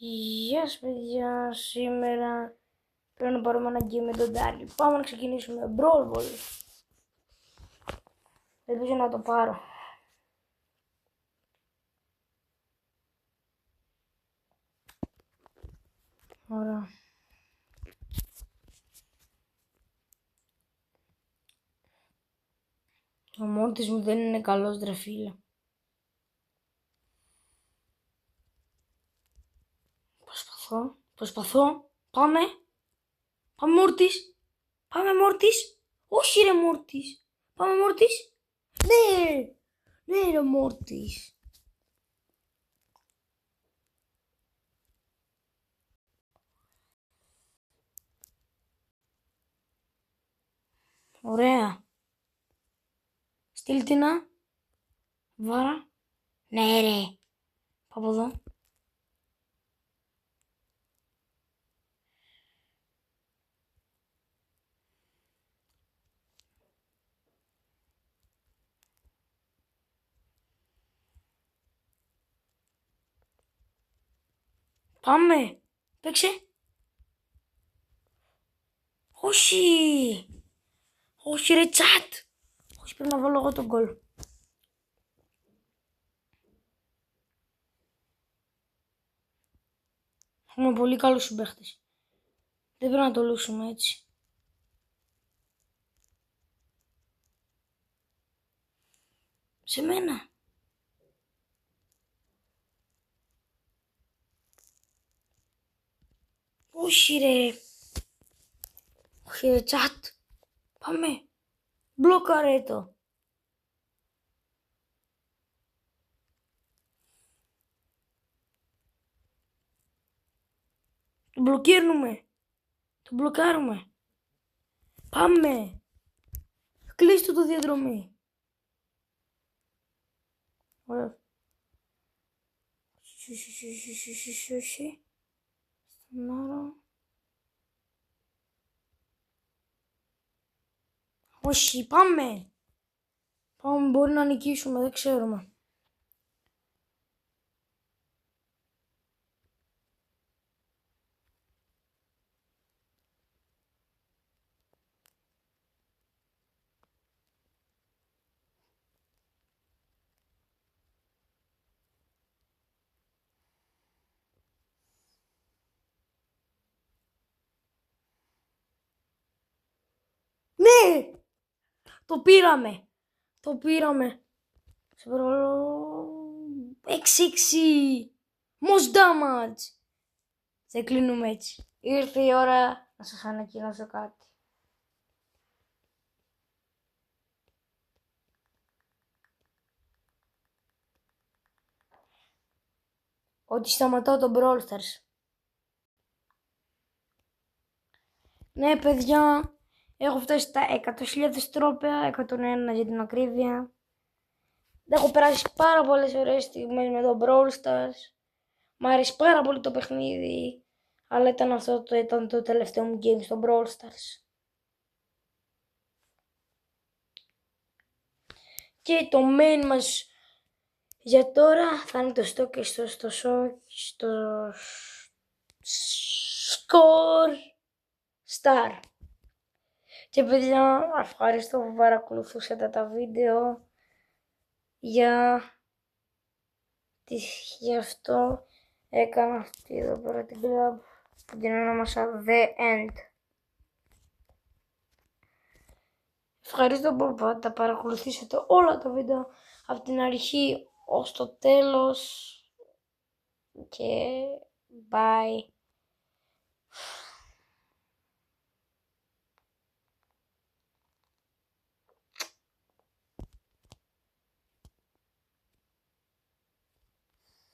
Γεια σας παιδιά, σήμερα πρέπει να πάρουμε ένα game με τον Ντάλι. Πάμε να ξεκινήσουμε Brawl Ball. Ελπίζω να το πάρω. Ωραία. Ο Μόρτις μου δεν είναι καλός ρε φίλε. Προσπαθώ. Πάμε Μόρτις. Πάμε Μόρτις. Όχι ρε Μόρτις. Πάμε Μόρτις. Ναι ρε Μόρτις. Ωραία. Στείλ να. Βάρα. Ναι ρε. Πάω από εδώ. Πάμε. Παίξε. Όχι. Όχι ρε τσάτ. Όχι, πρέπει να βάλω εγώ τον γκολ. Έχουμε πολύ καλούς συμπαίχτες. Δεν πρέπει να το λούσουμε έτσι. Σε μένα. Όχι ρε. Όχι ρε τσάτ. Πάμε. Μπλοκαρέ το. Το μπλοκέρνουμε. Το μπλοκάρουμε. Πάμε. Κλείστο το διαδρομή. Ωραία. Όχι. Στον άρο. Όχι, πάμε. Πάμε, μπορεί να νικήσουμε, δεν ξέρουμε. Ναι! Το πήραμε. Το πήραμε. Σε παρακαλώ. 6-6. Most damage. Δεν κλείνουμε έτσι. Ήρθε η ώρα να σας ανακοινώσω κάτι. Ότι σταματάω τον Brawl Stars. Ναι παιδιά, έχω φτάσει στα 100.000 τρόπαια, 101 για την ακρίβεια. Έχω περάσει πάρα πολλές ωραίες στιγμές με τον Brawl Stars. Μ' αρέσει πάρα πολύ το παιχνίδι, αλλά ήταν το τελευταίο μου game στο Brawl Stars. Και το main μας για τώρα θα είναι το stock και στο score star. Και παιδιά, ευχαριστώ που παρακολουθούσατε τα βίντεο. Γι' αυτό έκανα αυτή εδώ πέρα την club που την ονόμασα The End. Ευχαριστώ που τα παρακολουθήσατε όλα τα βίντεο από την αρχή ως το τέλος και bye.